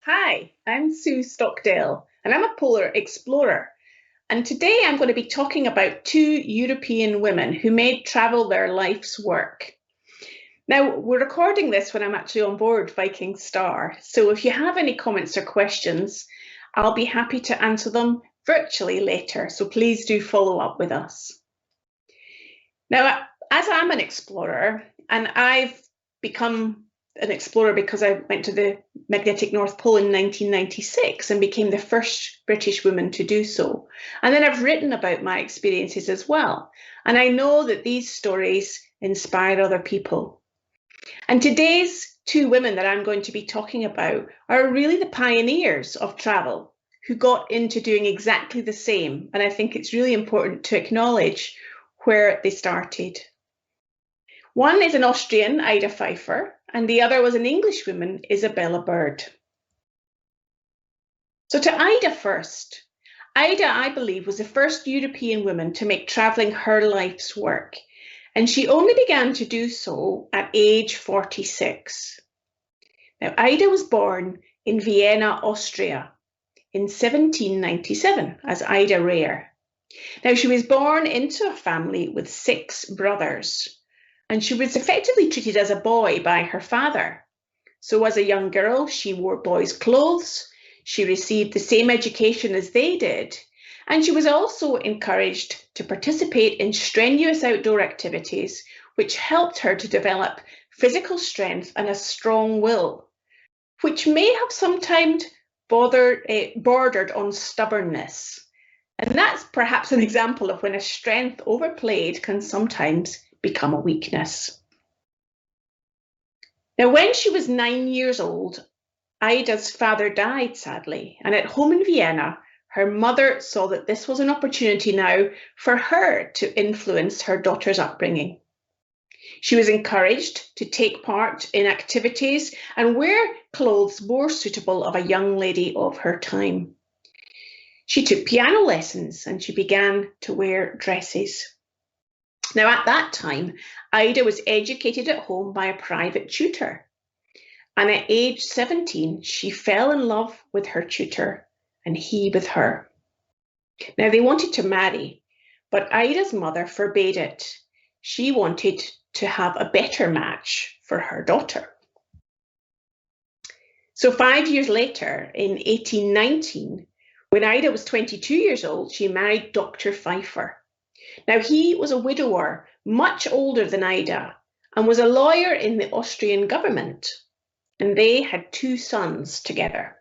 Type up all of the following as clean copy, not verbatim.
Hi, I'm Sue Stockdale, and I'm a polar explorer. And today I'm going to be talking about two European women who made travel their life's work. Now, we're recording this when I'm actually on board Viking Star, so if you have any comments or questions, I'll be happy to answer them virtually later, so please do follow up with us. Now, as I'm an explorer, and I've become an explorer because I went to the magnetic North Pole in 1996 and became the first British woman to do so. And then I've written about my experiences as well. And I know that these stories inspire other people. And today's two women that I'm going to be talking about are really the pioneers of travel who got into doing exactly the same. And I think it's really important to acknowledge where they started. One is an Austrian, Ida Pfeiffer, and the other was an Englishwoman, Isabella Bird. So to Ida first. Ida, I believe, was the first European woman to make travelling her life's work, and she only began to do so at age 46. Now, Ida was born in Vienna, Austria in 1797 as Ida Rare. Now, she was born into a family with 6 brothers, and she was effectively treated as a boy by her father. So as a young girl, she wore boys' clothes, she received the same education as they did, and she was also encouraged to participate in strenuous outdoor activities, which helped her to develop physical strength and a strong will, which may have sometimes bordered on stubbornness. And that's perhaps an example of when a strength overplayed can sometimes become a weakness. Now, when she was 9 years old, Ida's father died, sadly, and at home in Vienna, her mother saw that this was an opportunity now for her to influence her daughter's upbringing. She was encouraged to take part in activities and wear clothes more suitable of a young lady of her time. She took piano lessons and she began to wear dresses. Now, at that time, Ida was educated at home by a private tutor. And at age 17, she fell in love with her tutor and he with her. Now, they wanted to marry, but Ida's mother forbade it. She wanted to have a better match for her daughter. So 5 years later, in 1819, when Ida was 22 years old, she married Dr. Pfeiffer. Now, he was a widower, much older than Ida, and was a lawyer in the Austrian government, and they had 2 sons together.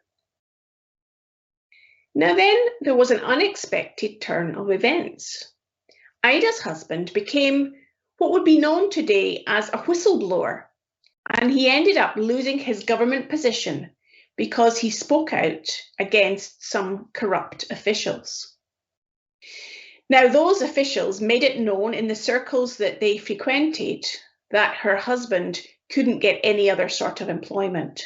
Now then, there was an unexpected turn of events. Ida's husband became what would be known today as a whistleblower, and he ended up losing his government position because he spoke out against some corrupt officials. Now, those officials made it known in the circles that they frequented that her husband couldn't get any other sort of employment.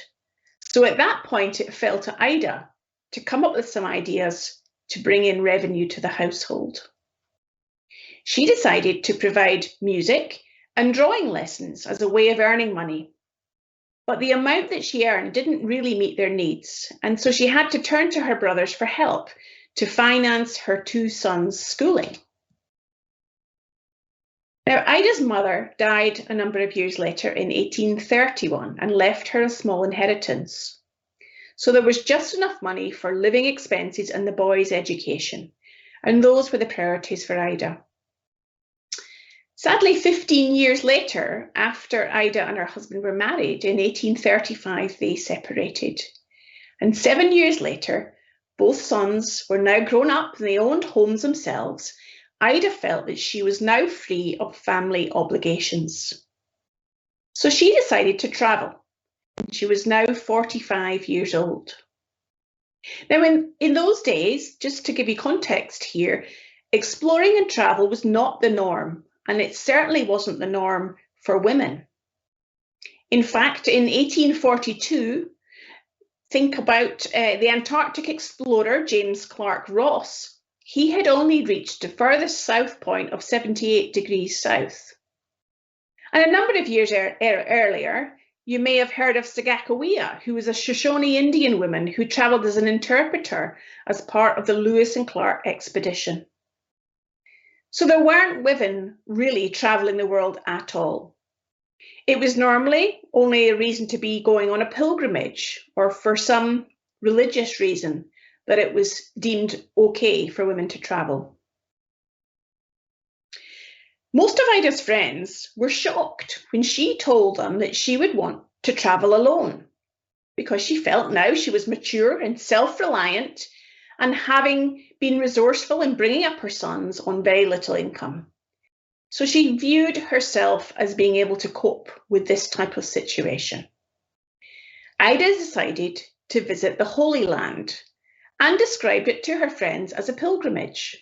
So at that point, it fell to Ida to come up with some ideas to bring in revenue to the household. She decided to provide music and drawing lessons as a way of earning money. But the amount that she earned didn't really meet their needs, and so she had to turn to her brothers for help to finance her 2 sons' schooling. Now, Ida's mother died a number of years later in 1831 and left her a small inheritance. So there was just enough money for living expenses and the boys' education, and those were the priorities for Ida. Sadly, 15 years later, after Ida and her husband were married, in 1835 they separated. And 7 years later, both sons were now grown up and they owned homes themselves. Ida felt that she was now free of family obligations. So she decided to travel. She was now 45 years old. Now, in those days, just to give you context here, exploring and travel was not the norm, and it certainly wasn't the norm for women. In fact, in 1842, think about the Antarctic explorer, James Clark Ross. He had only reached the furthest south point of 78 degrees south. And a number of years earlier, you may have heard of Sacagawea, who was a Shoshone Indian woman who traveled as an interpreter as part of the Lewis and Clark expedition. So there weren't women really traveling the world at all. It was normally only a reason to be going on a pilgrimage or for some religious reason that it was deemed okay for women to travel. Most of Ida's friends were shocked when she told them that she would want to travel alone because she felt now she was mature and self-reliant and having been resourceful in bringing up her sons on very little income. So she viewed herself as being able to cope with this type of situation. Ida decided to visit the Holy Land and described it to her friends as a pilgrimage.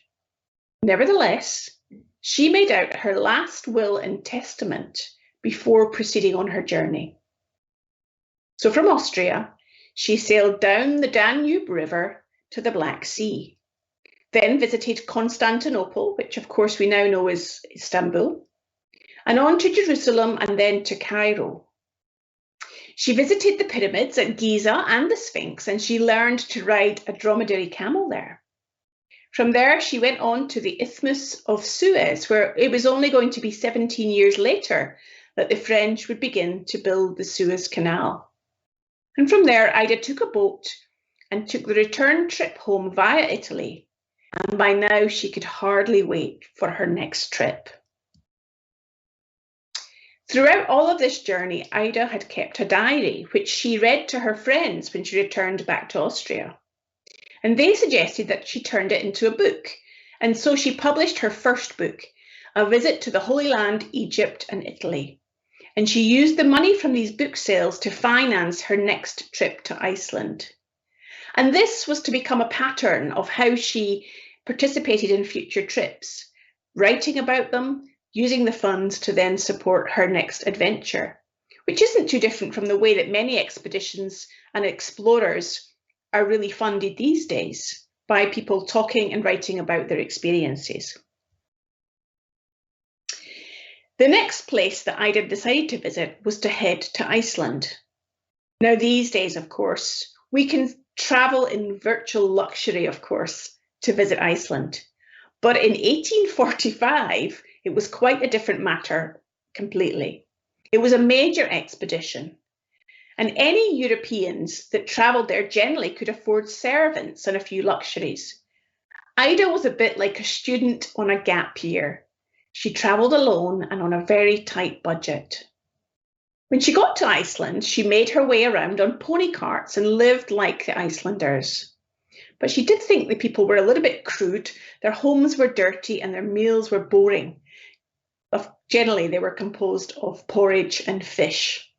Nevertheless, she made out her last will and testament before proceeding on her journey. So from Austria, she sailed down the Danube River to the Black Sea, then visited Constantinople, which of course we now know is Istanbul, and on to Jerusalem and then to Cairo. She visited the pyramids at Giza and the Sphinx, and she learned to ride a dromedary camel there. From there, she went on to the Isthmus of Suez, where it was only going to be 17 years later that the French would begin to build the Suez Canal. And from there, Ida took a boat and took the return trip home via Italy. And by now, she could hardly wait for her next trip. Throughout all of this journey, Ida had kept a diary, which she read to her friends when she returned back to Austria. And they suggested that she turned it into a book. And so she published her first book, A Visit to the Holy Land, Egypt and Italy. And she used the money from these book sales to finance her next trip to Iceland. And this was to become a pattern of how she participated in future trips, writing about them, using the funds to then support her next adventure, which isn't too different from the way that many expeditions and explorers are really funded these days by people talking and writing about their experiences. The next place that Ida decided to visit was to head to Iceland. Now, these days, of course, we can travel in virtual luxury, of course, to visit Iceland. But in 1845, it was quite a different matter completely. It was a major expedition. And any Europeans that travelled there generally could afford servants and a few luxuries. Ida was a bit like a student on a gap year. She travelled alone and on a very tight budget. When she got to Iceland, she made her way around on pony carts and lived like the Icelanders. But she did think the people were a little bit crude, their homes were dirty and their meals were boring. Generally, they were composed of porridge and fish,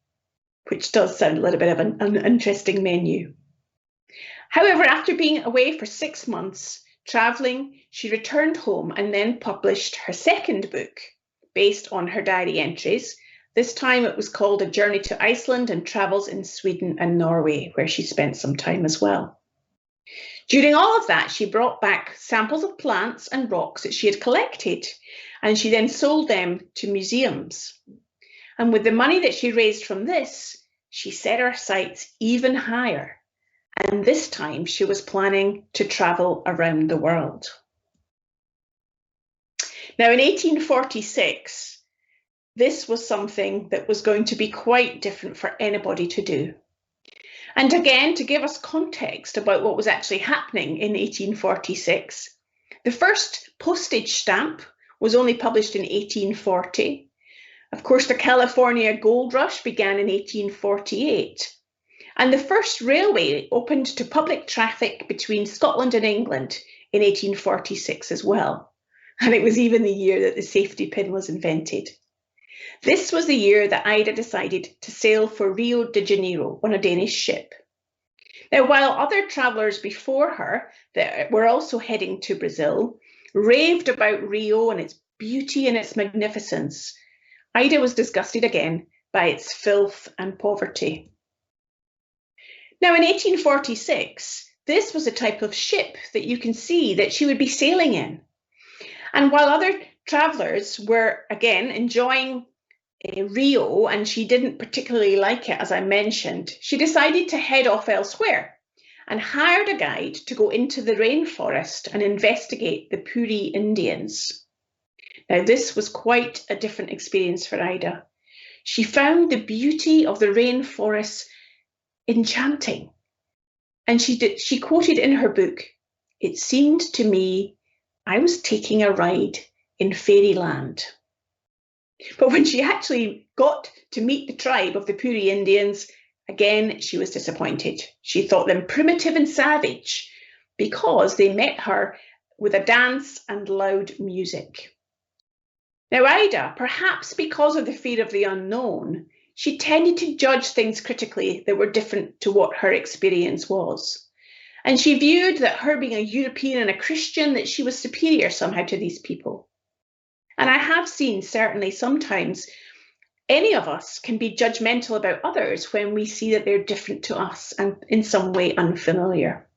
which does sound a little bit of an interesting menu. However, after being away for 6 months, travelling, she returned home and then published her second book based on her diary entries. This time it was called A Journey to Iceland and Travels in Sweden and Norway, where she spent some time as well. During all of that, she brought back samples of plants and rocks that she had collected, and she then sold them to museums. And with the money that she raised from this, she set her sights even higher. And this time she was planning to travel around the world. Now in 1846, this was something that was going to be quite different for anybody to do. And again, to give us context about what was actually happening in 1846, the first postage stamp was only published in 1840. Of course, the California gold rush began in 1848. And the first railway opened to public traffic between Scotland and England in 1846 as well. And it was even the year that the safety pin was invented. This was the year that Ida decided to sail for Rio de Janeiro on a Danish ship. Now, while other travellers before her that were also heading to Brazil raved about Rio and its beauty and its magnificence, Ida was disgusted again by its filth and poverty. Now, in 1846, this was a type of ship that you can see that she would be sailing in. And while other travellers were, again, enjoying Rio, and she didn't particularly like it, as I mentioned, she decided to head off elsewhere and hired a guide to go into the rainforest and investigate the Puri Indians. Now, this was quite a different experience for Ida. She found the beauty of the rainforest enchanting. And she quoted in her book, "It seemed to me I was taking a ride in fairyland." But when she actually got to meet the tribe of the Puri Indians, again, she was disappointed. She thought them primitive and savage because they met her with a dance and loud music. Now, Ida, perhaps because of the fear of the unknown, she tended to judge things critically that were different to what her experience was. And she viewed that her being a European and a Christian, that she was superior somehow to these people. And I have seen, certainly sometimes, any of us can be judgmental about others when we see that they're different to us and in some way unfamiliar.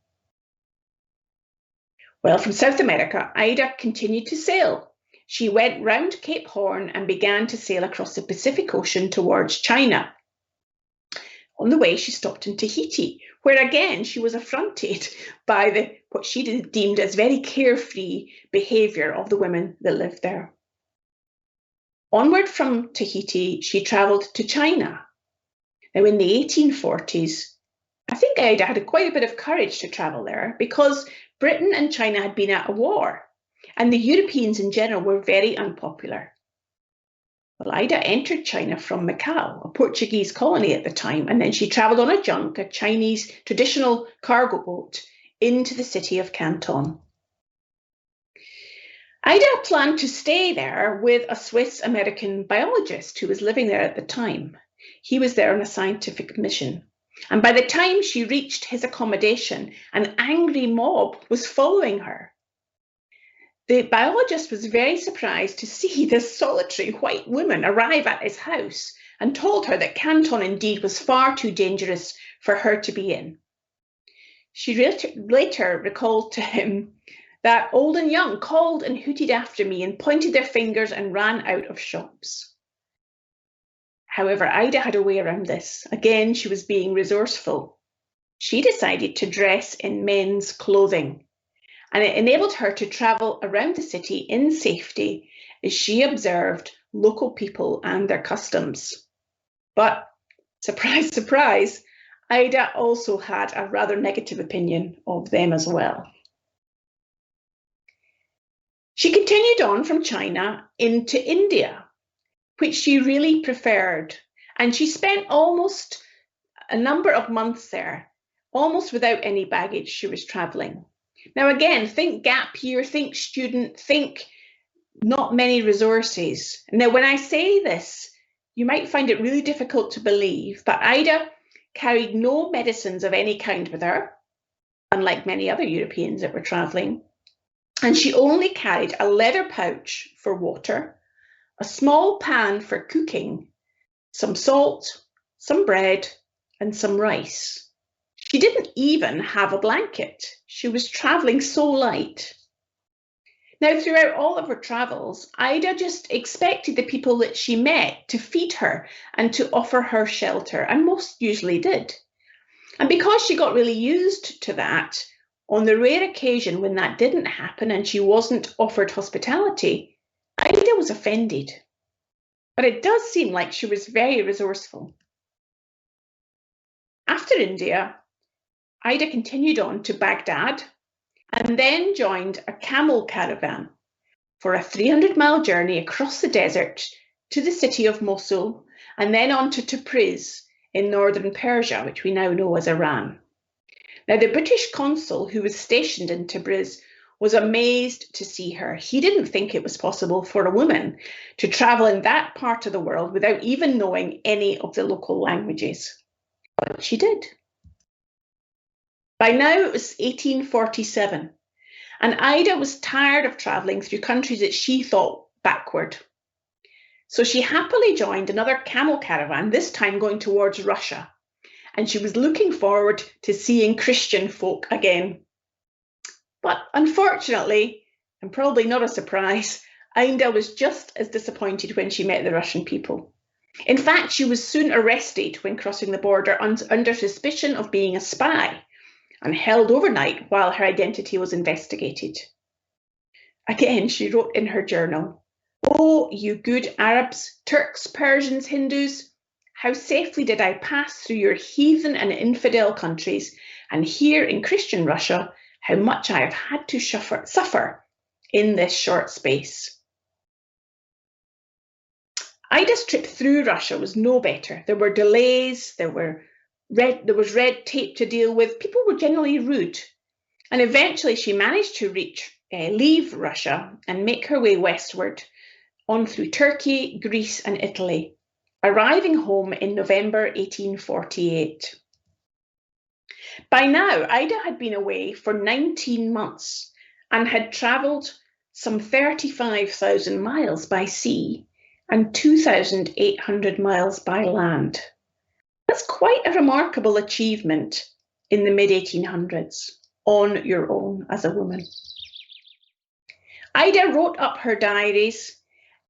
Well, from South America, Ida continued to sail. She went round Cape Horn and began to sail across the Pacific Ocean towards China. On the way, she stopped in Tahiti, where again she was affronted by what she deemed as very carefree behaviour of the women that lived there. Onward from Tahiti, she travelled to China. Now, in the 1840s, I think Ida had quite a bit of courage to travel there because Britain and China had been at a war, and the Europeans in general were very unpopular. Well, Ida entered China from Macau, a Portuguese colony at the time, and then she travelled on a junk, a Chinese traditional cargo boat, into the city of Canton. Ida planned to stay there with a Swiss-American biologist who was living there at the time. He was there on a scientific mission. And by the time she reached his accommodation, an angry mob was following her. The biologist was very surprised to see this solitary white woman arrive at his house and told her that Canton indeed was far too dangerous for her to be in. She later recalled to him that old and young called and hooted after me and pointed their fingers and ran out of shops. However, Ida had a way around this. Again, she was being resourceful. She decided to dress in men's clothing, and it enabled her to travel around the city in safety as she observed local people and their customs. But, surprise, surprise, Ida also had a rather negative opinion of them as well. She continued on from China into India, which she really preferred, and she spent almost a number of months there, almost without any baggage. She was traveling. Now again, think gap year, think student, think not many resources. Now when I say this, you might find it really difficult to believe, but Ida carried no medicines of any kind with her, unlike many other Europeans that were traveling. And she only carried a leather pouch for water, a small pan for cooking, some salt, some bread, and some rice. She didn't even have a blanket. She was traveling so light. Now, throughout all of her travels, Ida just expected the people that she met to feed her and to offer her shelter, and most usually did. And because she got really used to that, on the rare occasion when that didn't happen and she wasn't offered hospitality, Ida was offended. But it does seem like she was very resourceful. After India, Ida continued on to Baghdad and then joined a camel caravan for a 300-mile journey across the desert to the city of Mosul and then on to Tabriz in northern Persia, which we now know as Iran. Now, the British consul who was stationed in Tabriz was amazed to see her. He didn't think it was possible for a woman to travel in that part of the world without even knowing any of the local languages. But she did. By now it was 1847, and Ida was tired of travelling through countries that she thought backward. So she happily joined another camel caravan, this time going towards Russia, and she was looking forward to seeing Christian folk again. But unfortunately, and probably not a surprise, Ida was just as disappointed when she met the Russian people. In fact, she was soon arrested when crossing the border under suspicion of being a spy and held overnight while her identity was investigated. Again, she wrote in her journal, "Oh, you good Arabs, Turks, Persians, Hindus, how safely did I pass through your heathen and infidel countries, and here in Christian Russia, how much I have had to suffer in this short space." Ida's trip through Russia was no better. There were delays, there was red tape to deal with, people were generally rude, and eventually she managed to leave Russia and make her way westward on through Turkey, Greece and Italy, arriving home in November 1848. By now, Ida had been away for 19 months and had travelled some 35,000 miles by sea and 2,800 miles by land. That's quite a remarkable achievement in the mid-1800s, on your own as a woman. Ida wrote up her diaries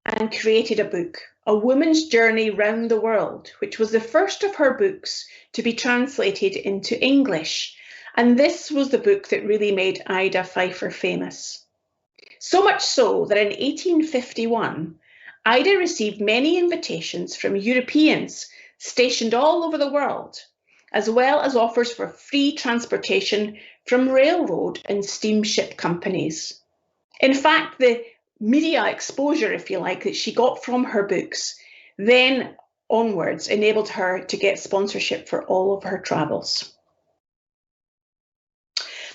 and created a book, A Woman's Journey Round the World, which was the first of her books to be translated into English. And this was the book that really made Ida Pfeiffer famous. So much so that in 1851, Ida received many invitations from Europeans stationed all over the world, as well as offers for free transportation from railroad and steamship companies. In fact, the media exposure, if you like, that she got from her books then onwards enabled her to get sponsorship for all of her travels.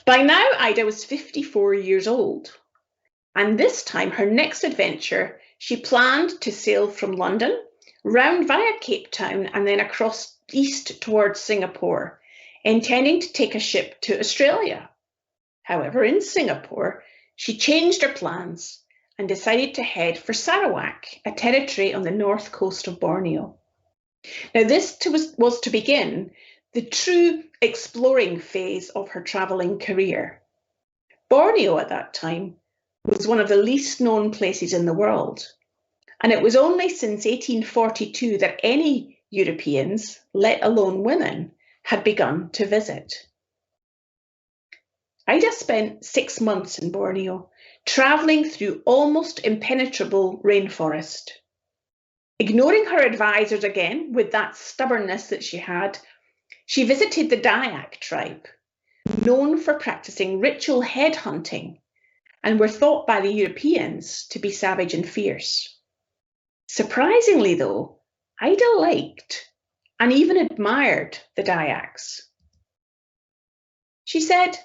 By now, Ida was 54 years old, and this time her next adventure, she planned to sail from London, round via Cape Town and then across east towards Singapore, intending to take a ship to Australia. However, in Singapore, she changed her plans and decided to head for Sarawak, a territory on the north coast of Borneo. Now, this was to begin the true exploring phase of her travelling career. Borneo at that time was one of the least known places in the world, and it was only since 1842 that any Europeans, let alone women, had begun to visit. Ida spent 6 months in Borneo, travelling through almost impenetrable rainforest. Ignoring her advisors again, with that stubbornness that she had, she visited the Dayak tribe, known for practicing ritual headhunting, and were thought by the Europeans to be savage and fierce. Surprisingly, though, Ida liked and even admired the Dayaks. She said,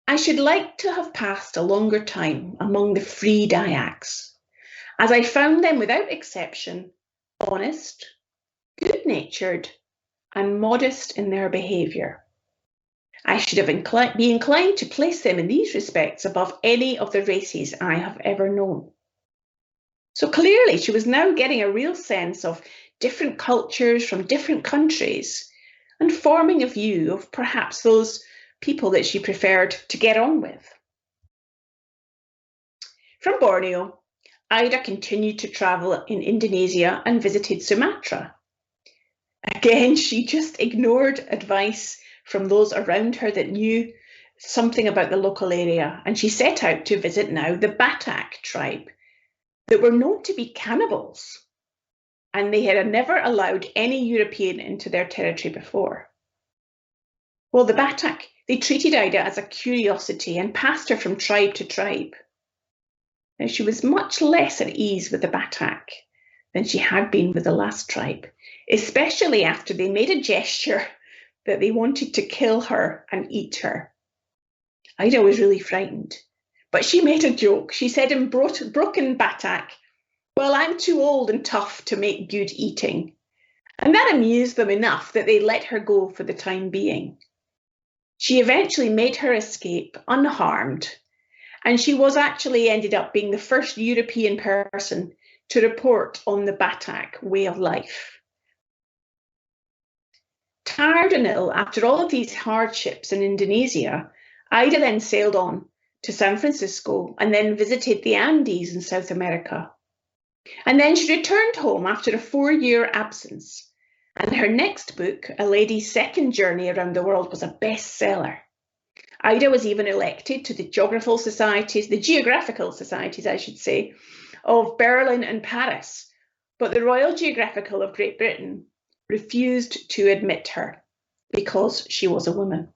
"I should like to have passed a longer time among the free Dayaks, as I found them without exception honest, good-natured, and modest in their behaviour. I should have be inclined to place them in these respects above any of the races I have ever known." So clearly she was now getting a real sense of different cultures from different countries and forming a view of perhaps those people that she preferred to get on with. From Borneo, Ida continued to travel in Indonesia and visited Sumatra. Again, she just ignored advice from those around her that knew something about the local area, and she set out to visit now the Batak tribe that were known to be cannibals, and they had never allowed any European into their territory before. Well, the Batak, they treated Ida as a curiosity and passed her from tribe to tribe. Now, she was much less at ease with the Batak than she had been with the last tribe, especially after they made a gesture that they wanted to kill her and eat her. Ida was really frightened, but she made a joke. She said in broken Batak, "Well, I'm too old and tough to make good eating." And that amused them enough that they let her go for the time being. She eventually made her escape unharmed, and she was actually ended up being the first European person to report on the Batak way of life. Tired and ill after all of these hardships in Indonesia, Ida then sailed on to San Francisco and then visited the Andes in South America. And then she returned home after a 4-year absence. And her next book, A Lady's Second Journey Around the World, was a bestseller. Ida was even elected to the geographical societies, I should say, of Berlin and Paris. But the Royal Geographical of Great Britain refused to admit her because she was a woman.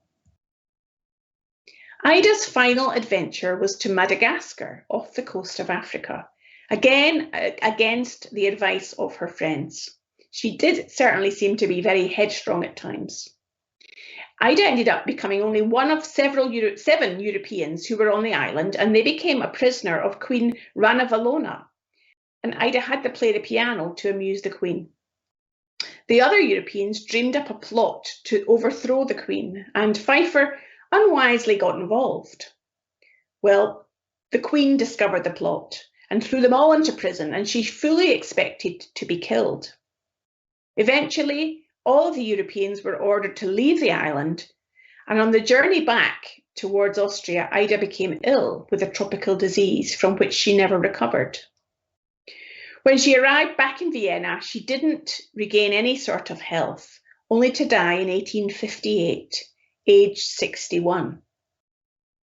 Ida's final adventure was to Madagascar, off the coast of Africa, again against the advice of her friends. She did certainly seem to be very headstrong at times. Ida ended up becoming only one of seven Europeans who were on the island, and they became a prisoner of Queen Ranavalona. And Ida had to play the piano to amuse the Queen. The other Europeans dreamed up a plot to overthrow the Queen, and Pfeiffer unwisely got involved. Well, the Queen discovered the plot and threw them all into prison, and she fully expected to be killed. Eventually, all of the Europeans were ordered to leave the island, and on the journey back towards Austria, Ida became ill with a tropical disease from which she never recovered. When she arrived back in Vienna, she didn't regain any sort of health, only to die in 1858, aged 61.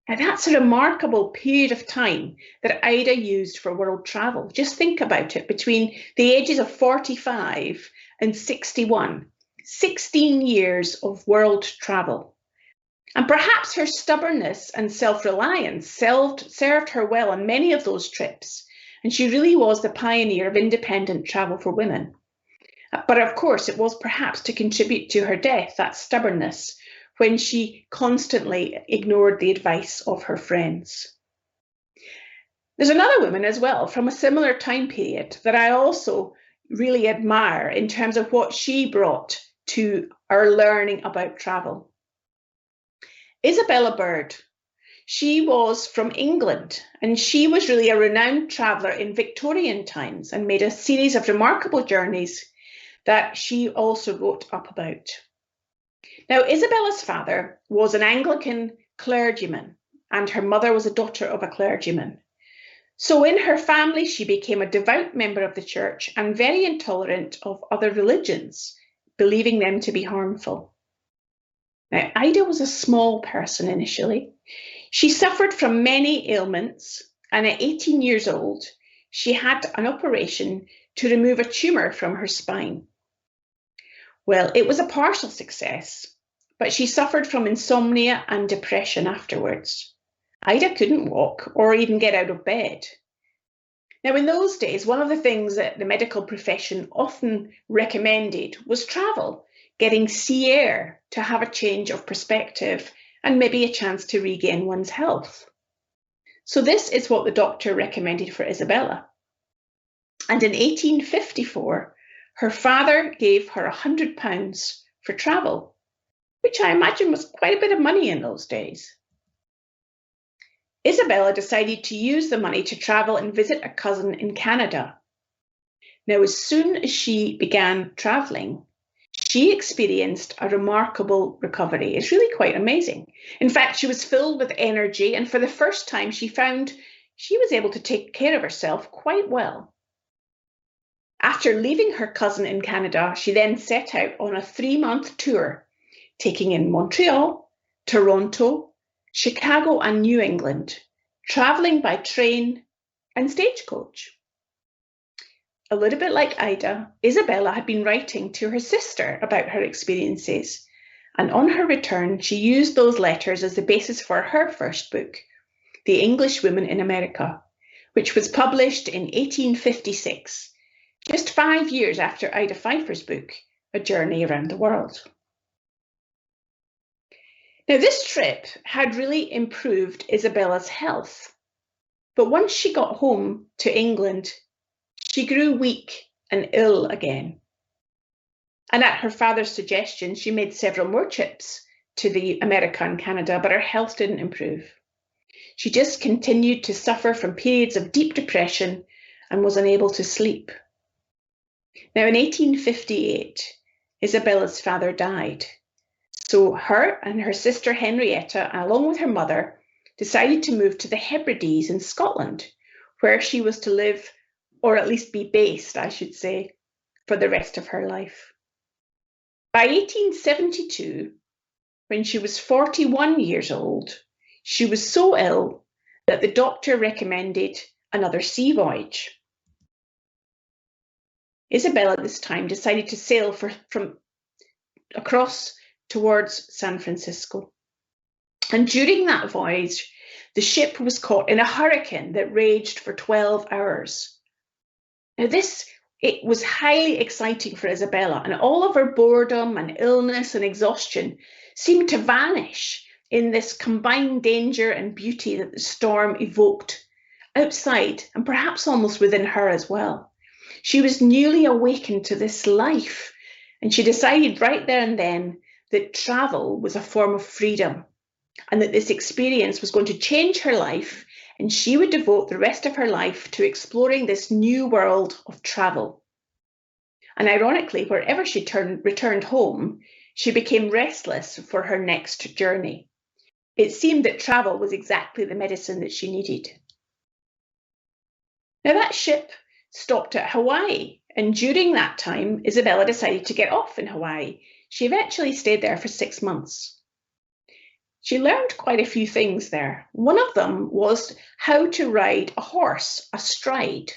Now that's a remarkable period of time that Ida used for world travel. Just think about it, between the ages of 45 and 61, 16 years of world travel. And perhaps her stubbornness and self-reliance served her well on many of those trips. And she really was the pioneer of independent travel for women. But of course, it was perhaps to contribute to her death, that stubbornness, when she constantly ignored the advice of her friends. There's another woman as well from a similar time period that I also really admire in terms of what she brought to our learning about travel. Isabella Bird. She was from England, and she was really a renowned traveller in Victorian times and made a series of remarkable journeys that she also wrote up about. Now, Isabella's father was an Anglican clergyman, and her mother was a daughter of a clergyman. So in her family, she became a devout member of the church and very intolerant of other religions, believing them to be harmful. Now, Ida was a small person initially. She suffered from many ailments, and at 18 years old, she had an operation to remove a tumour from her spine. Well, it was a partial success, but she suffered from insomnia and depression afterwards. Ida couldn't walk or even get out of bed. Now, in those days, one of the things that the medical profession often recommended was travel, getting sea air to have a change of perspective and maybe a chance to regain one's health. So this is what the doctor recommended for Isabella. And in 1854, her father gave her £100 for travel, which I imagine was quite a bit of money in those days. Isabella decided to use the money to travel and visit a cousin in Canada. Now, as soon as she began traveling, she experienced a remarkable recovery. It's really quite amazing. In fact, she was filled with energy, and for the first time, she found she was able to take care of herself quite well. After leaving her cousin in Canada, she then set out on a 3-month tour, taking in Montreal, Toronto, Chicago, and New England, traveling by train and stagecoach. A little bit like Ida, Isabella had been writing to her sister about her experiences, and on her return, she used those letters as the basis for her first book, The English Woman in America, which was published in 1856, just 5 years after Ida Pfeiffer's book, A Journey Around the World. Now, this trip had really improved Isabella's health, but once she got home to England, she grew weak and ill again. And at her father's suggestion, she made several more trips to America and Canada, but her health didn't improve. She just continued to suffer from periods of deep depression and was unable to sleep. Now, in 1858, Isabella's father died. So her and her sister Henrietta, along with her mother, decided to move to the Hebrides in Scotland, where she was to live or at least be based, I should say, for the rest of her life. By 1872, when she was 41 years old, she was so ill that the doctor recommended another sea voyage. Isabella at this time decided to sail from across towards San Francisco. And during that voyage, the ship was caught in a hurricane that raged for 12 hours. Now it was highly exciting for Isabella, and all of her boredom and illness and exhaustion seemed to vanish in this combined danger and beauty that the storm evoked outside and perhaps almost within her as well. She was newly awakened to this life, and she decided right there and then that travel was a form of freedom and that this experience was going to change her life, and she would devote the rest of her life to exploring this new world of travel. And ironically, wherever she returned home, she became restless for her next journey. It seemed that travel was exactly the medicine that she needed. Now, that ship stopped at Hawaii, and during that time, Isabella decided to get off in Hawaii. She eventually stayed there for 6 months. She learned quite a few things there. One of them was how to ride a horse astride.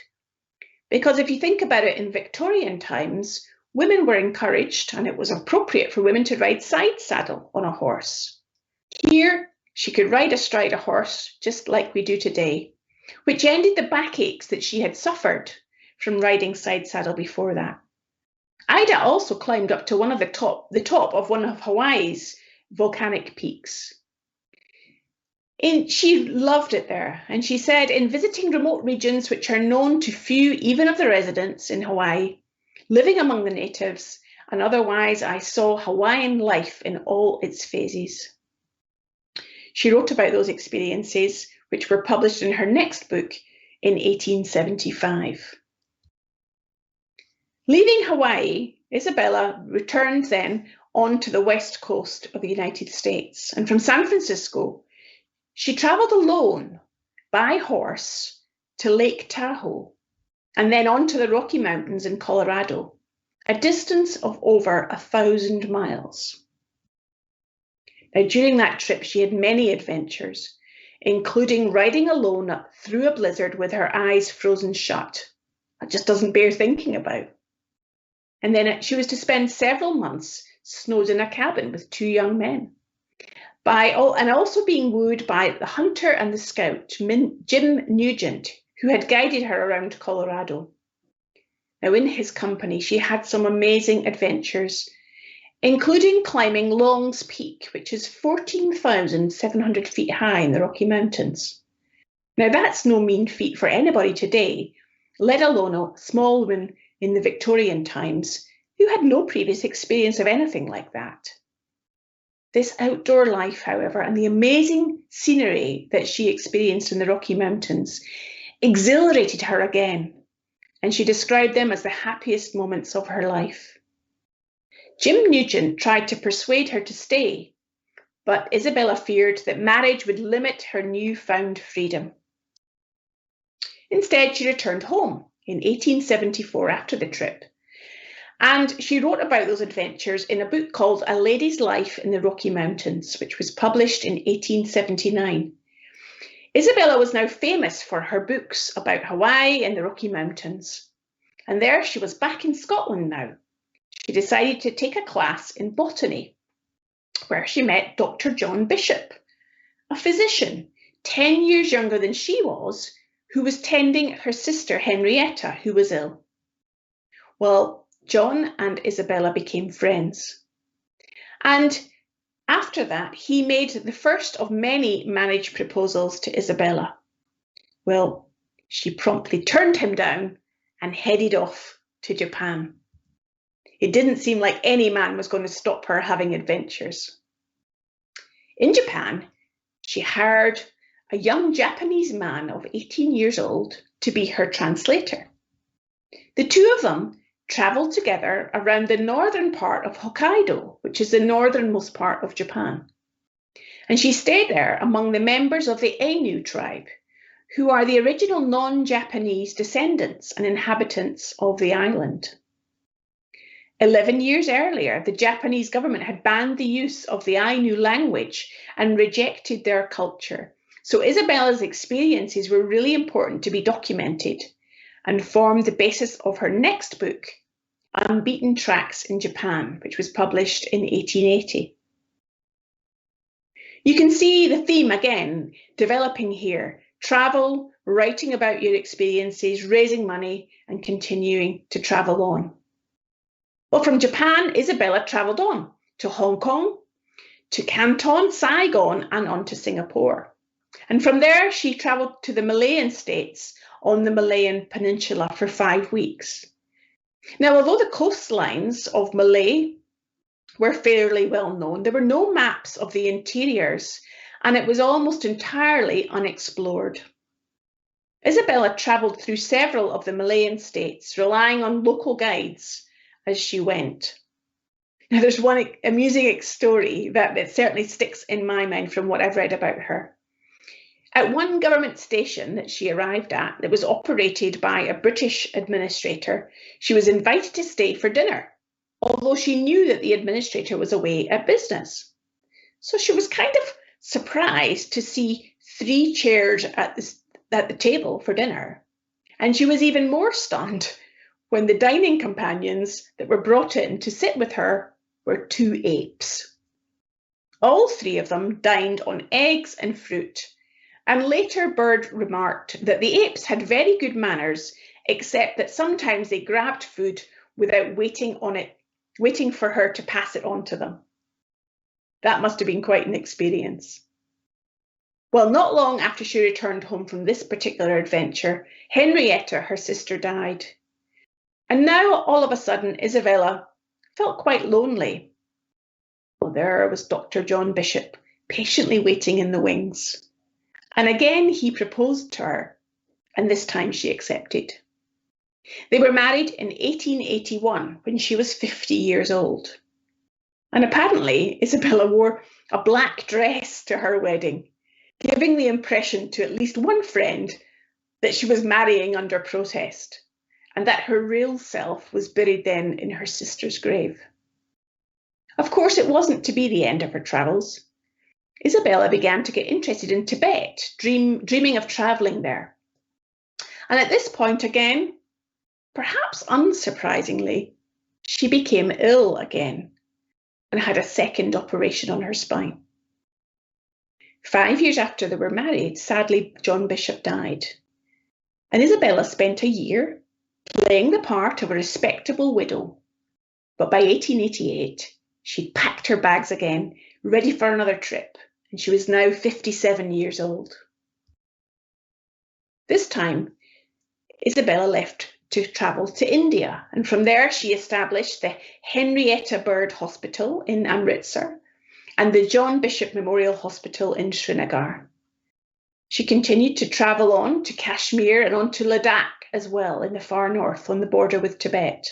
Because if you think about it, in Victorian times, women were encouraged, and it was appropriate for women to ride side saddle on a horse. Here, she could ride astride a horse, just like we do today, which ended the backaches that she had suffered from riding side saddle before that. Ida also climbed up to the top of one of Hawaii's volcanic peaks. She loved it there, and she said, in visiting remote regions which are known to few even of the residents in Hawaii, living among the natives, and otherwise I saw Hawaiian life in all its phases. She wrote about those experiences, which were published in her next book in 1875. Leaving Hawaii, Isabella returned then on to the west coast of the United States, and from San Francisco, she traveled alone by horse to Lake Tahoe and then on to the Rocky Mountains in Colorado, a distance of over 1,000 miles. Now, during that trip, she had many adventures, including riding alone through a blizzard with her eyes frozen shut. That just doesn't bear thinking about. And then she was to spend several months snowed in a cabin with 2 young men. And also being wooed by the hunter and the scout, Jim Nugent, who had guided her around Colorado. Now, in his company, she had some amazing adventures, including climbing Long's Peak, which is 14,700 feet high in the Rocky Mountains. Now, that's no mean feat for anybody today, let alone a small woman in the Victorian times who had no previous experience of anything like that. This outdoor life, however, and the amazing scenery that she experienced in the Rocky Mountains exhilarated her again, and she described them as the happiest moments of her life. Jim Nugent tried to persuade her to stay, but Isabella feared that marriage would limit her newfound freedom. Instead, she returned home in 1874 after the trip, and she wrote about those adventures in a book called A Lady's Life in the Rocky Mountains, which was published in 1879. Isabella was now famous for her books about Hawaii and the Rocky Mountains. And there she was back in Scotland now. She decided to take a class in botany, where she met Dr. John Bishop, a physician 10 years younger than she was, who was tending her sister Henrietta, who was ill. Well, John and Isabella became friends. And after that, he made the first of many marriage proposals to Isabella. Well, she promptly turned him down and headed off to Japan. It didn't seem like any man was going to stop her having adventures. In Japan, she hired a young Japanese man of 18 years old to be her translator. The two of them travelled together around the northern part of Hokkaido, which is the northernmost part of Japan. And she stayed there among the members of the Ainu tribe, who are the original non-Japanese descendants and inhabitants of the island. 11 years earlier, the Japanese government had banned the use of the Ainu language and rejected their culture. So Isabella's experiences were really important to be documented and formed the basis of her next book, Unbeaten Tracks in Japan, which was published in 1880. You can see the theme again developing here: travel, writing about your experiences, raising money, and continuing to travel on. Well, from Japan, Isabella travelled on to Hong Kong, to Canton, Saigon, and on to Singapore. And from there, she travelled to the Malayan states on the Malayan Peninsula for 5 weeks. Now, although the coastlines of Malay were fairly well known, there were no maps of the interiors, and it was almost entirely unexplored. Isabella travelled through several of the Malayan states, relying on local guides as she went. Now, there's one amusing story that certainly sticks in my mind from what I've read about her. At one government station that she arrived at that was operated by a British administrator, she was invited to stay for dinner, although she knew that the administrator was away at business. So she was kind of surprised to see 3 chairs at the table for dinner. And she was even more stunned when the dining companions that were brought in to sit with her were 2 apes. All 3 of them dined on eggs and fruit, and later Bird remarked that the apes had very good manners, except that sometimes they grabbed food without waiting for her to pass it on to them. That must have been quite an experience. Well, not long after she returned home from this particular adventure, Henrietta, her sister, died. And now, all of a sudden, Isabella felt quite lonely. Well, there was Dr. John Bishop, patiently waiting in the wings. And again, he proposed to her, and this time she accepted. They were married in 1881 when she was 50 years old. And apparently, Isabella wore a black dress to her wedding, giving the impression to at least one friend that she was marrying under protest, and that her real self was buried then in her sister's grave. Of course, it wasn't to be the end of her travels. Isabella began to get interested in Tibet, dreaming of travelling there. And at this point again, perhaps unsurprisingly, she became ill again and had a second operation on her spine. 5 years after they were married, sadly, John Bishop died. And Isabella spent a year playing the part of a respectable widow. But by 1888, she'd packed her bags again, ready for another trip, and she was now 57 years old. This time, Isabella left to travel to India, and from there she established the Henrietta Bird Hospital in Amritsar and the John Bishop Memorial Hospital in Srinagar. She continued to travel on to Kashmir and on to Ladakh as well in the far north on the border with Tibet.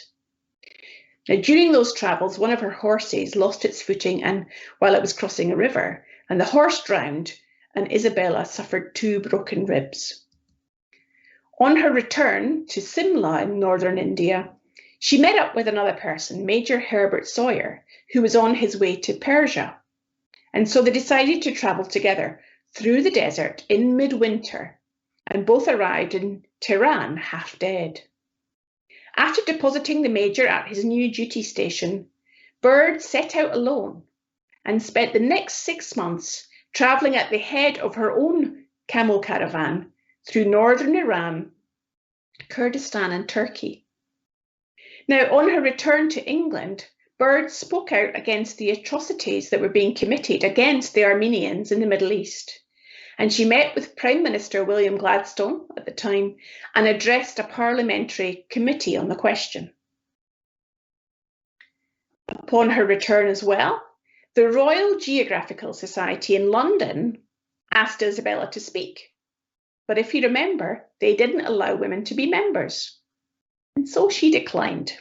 Now, during those travels, one of her horses lost its footing and while it was crossing a river, and the horse drowned, and Isabella suffered 2 broken ribs. On her return to Simla in northern India, she met up with another person, Major Herbert Sawyer, who was on his way to Persia. And so they decided to travel together through the desert in midwinter, and both arrived in Tehran half dead. After depositing the Major at his new duty station, Bird set out alone and spent the next 6 months travelling at the head of her own camel caravan through northern Iran, Kurdistan and Turkey. Now, on her return to England, Bird spoke out against the atrocities that were being committed against the Armenians in the Middle East. And she met with Prime Minister William Gladstone at the time and addressed a parliamentary committee on the question. Upon her return as well, the Royal Geographical Society in London asked Isabella to speak. But if you remember, they didn't allow women to be members. And so she declined.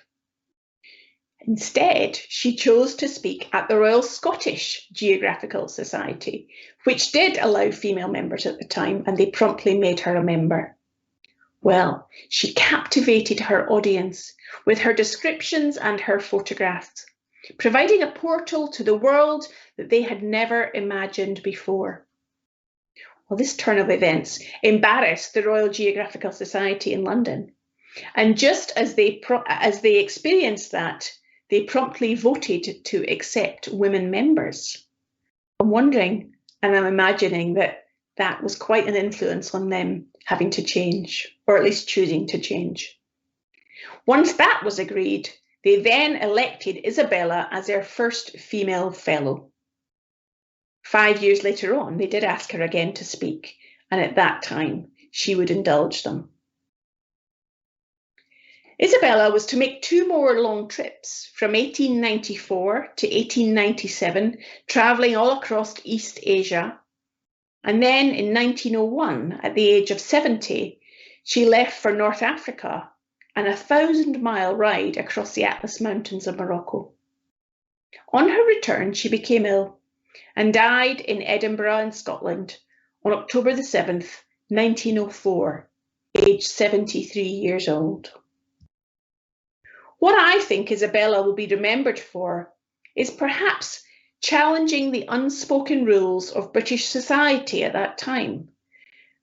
Instead, she chose to speak at the Royal Scottish Geographical Society, which did allow female members at the time, and they promptly made her a member. Well, she captivated her audience with her descriptions and her photographs, providing a portal to the world that they had never imagined before. Well, this turn of events embarrassed the Royal Geographical Society in London. And just as they experienced that, they promptly voted to accept women members. I'm wondering, and I'm imagining that was quite an influence on them having to change, or at least choosing to change. Once that was agreed, they then elected Isabella as their first female fellow. 5 years later on, they did ask her again to speak, and at that time, she would indulge them. Isabella was to make 2 more long trips from 1894 to 1897, travelling all across East Asia. And then in 1901, at the age of 70, she left for North Africa and a 1,000-mile ride across the Atlas Mountains of Morocco. On her return, she became ill and died in Edinburgh in Scotland on October the 7th, 1904, aged 73 years old. What I think Isabella will be remembered for is perhaps challenging the unspoken rules of British society at that time,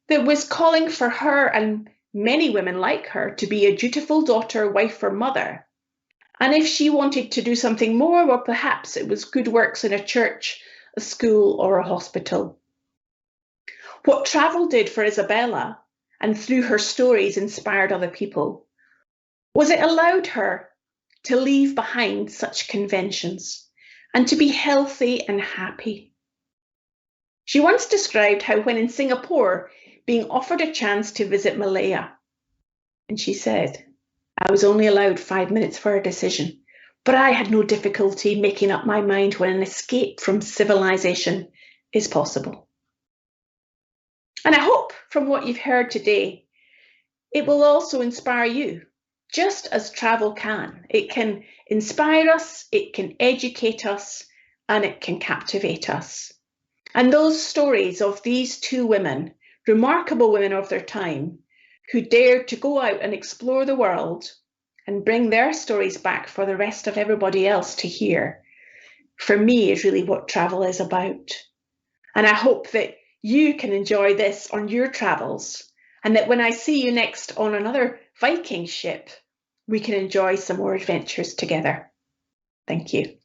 that was calling for her and many women like her to be a dutiful daughter, wife, or mother. And if she wanted to do something more, well, perhaps it was good works in a church, a school, or a hospital. What travel did for Isabella, and through her stories inspired other people, was it allowed her to leave behind such conventions and to be healthy and happy. She once described how when in Singapore, being offered a chance to visit Malaya, and she said, "I was only allowed 5 minutes for a decision, but I had no difficulty making up my mind when an escape from civilization is possible." And I hope from what you've heard today, it will also inspire you. Just as travel can. It can inspire us, it can educate us, and it can captivate us. And those stories of these 2 women, remarkable women of their time, who dared to go out and explore the world and bring their stories back for the rest of everybody else to hear, for me is really what travel is about. And I hope that you can enjoy this on your travels, and that when I see you next on another Viking ship, we can enjoy some more adventures together. Thank you.